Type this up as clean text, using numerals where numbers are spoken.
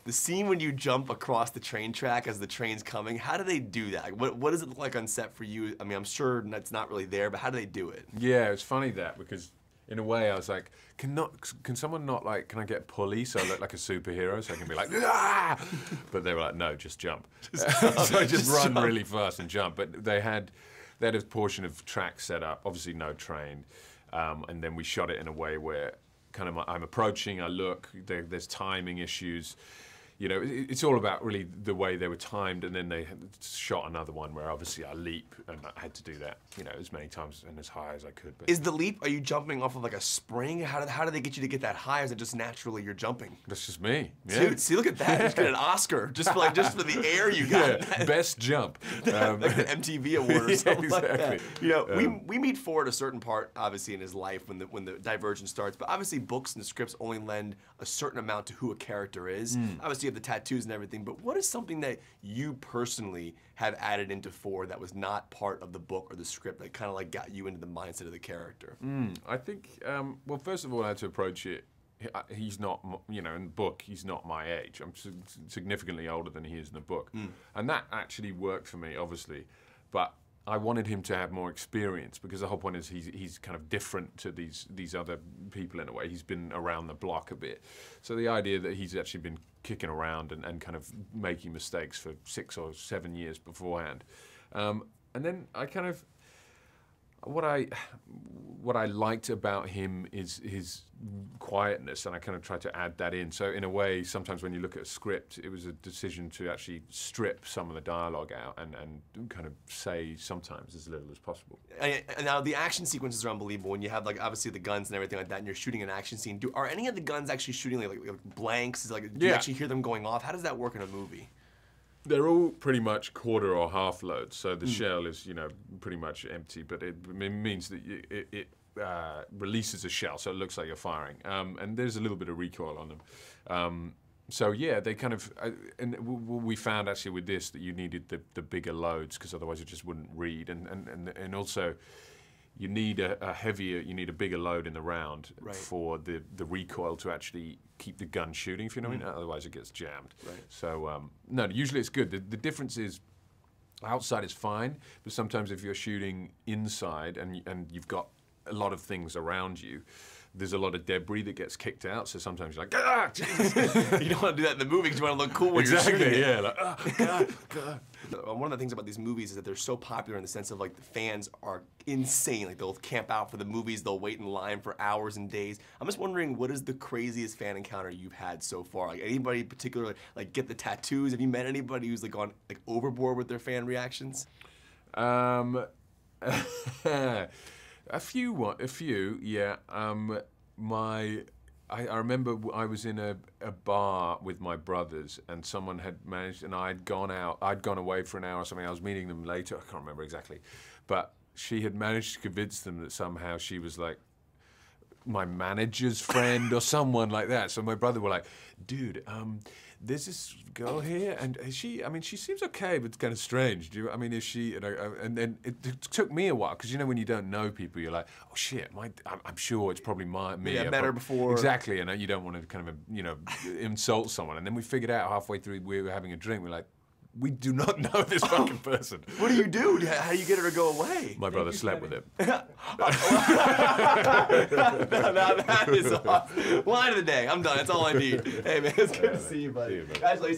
The scene when you jump across the train track as the train's coming, how do they do that? What does it look like on set for you? I mean, I'm sure that's not really there, but how do they do it? Yeah, it's funny that, because in a way I was like, can someone not like, can I get pulley so I look like a superhero so I can be like, ah! But they were like, no, just jump. So I just run really fast and jump. But they had a portion of track set up, obviously no train, and then we shot it in a way where kind of I'm approaching, I look, there's timing issues. You know, it's all about really the way they were timed, and then they shot another one where obviously I leap, and I had to do that, you know, as many times and as high as I could. But is the leap, are you jumping off of like a spring? How do they get you to get that high? Or is it just naturally you're jumping? That's just me. Yeah. Dude, see, look at that. You just get an Oscar just for the air you got. Yeah, best jump. Like an MTV award or something exactly. like that. You know, we meet Ford at a certain part, obviously, in his life when the divergence starts. But obviously, books and scripts only lend a certain amount to who a character is. Obviously, you have the tattoos and everything. But what is something that you personally have added into Ford that was not part of the book or the script that kind of like got you into the mindset of the character? I think, well, first of all, I had to approach it. He's not, you know, in the book, he's not my age. I'm significantly older than he is in the book. And that actually worked for me, obviously. But I wanted him to have more experience, because the whole point is he's kind of different to these other people in a way. He's been around the block a bit. So the idea that he's actually been kicking around and kind of making mistakes for 6 or 7 years beforehand. And then I kind of, what I liked about him is his quietness, and I kind of tried to add that in. So in a way, sometimes when you look at a script, it was a decision to actually strip some of the dialogue out and kind of say sometimes as little as possible. And now the action sequences are unbelievable when you have like obviously the guns and everything like that, and you're shooting an action scene. Are any of the guns actually shooting like blanks? Do you actually hear them going off? How does that work in a movie? They're all pretty much quarter or half loads, so the shell is, you know, pretty much empty, but it means that it releases a shell, so it looks like you're firing. And there's a little bit of recoil on them. So yeah, they kind of, and we found actually with this that you needed the bigger loads, because otherwise it just wouldn't read, and also you need a bigger load in the round for the recoil to actually keep the gun shooting, if you know what I mean. Otherwise it gets jammed. Right. So no, usually it's good. The difference is outside is fine, but sometimes if you're shooting inside and you've got a lot of things around you, there's a lot of debris that gets kicked out, so sometimes you're like, ah, Jesus. You don't want to do that in the movie because you want to look cool when you're shooting it. Yeah, like, oh, God, God. One of the things about these movies is that they're so popular in the sense of like the fans are insane. Like they'll camp out for the movies, they'll wait in line for hours and days. I'm just wondering, what is the craziest fan encounter you've had so far? Like anybody in particular, like get the tattoos? Have you met anybody who's like gone like overboard with their fan reactions? A few, yeah. I remember I was in a bar with my brothers, and someone had managed, and I'd gone away for an hour or something. I was meeting them later, I can't remember exactly, but she had managed to convince them that somehow she was like my manager's friend or someone like that. So my brother were like, dude, there's this girl here, and she seems okay, but it's kind of strange. Is she? And then it took me a while, because you know when you don't know people, you're like, oh shit, I'm sure it's probably me. Yeah, I met her before. Exactly, and you don't want to kind of insult someone. And then we figured out halfway through we were having a drink, we're like, we do not know this fucking person. What do you do? How do you get her to go away? My brother slept with him. Now that is awesome. Line of the day. I'm done. That's all I need. Hey man, it's good to see you, buddy. Congratulations.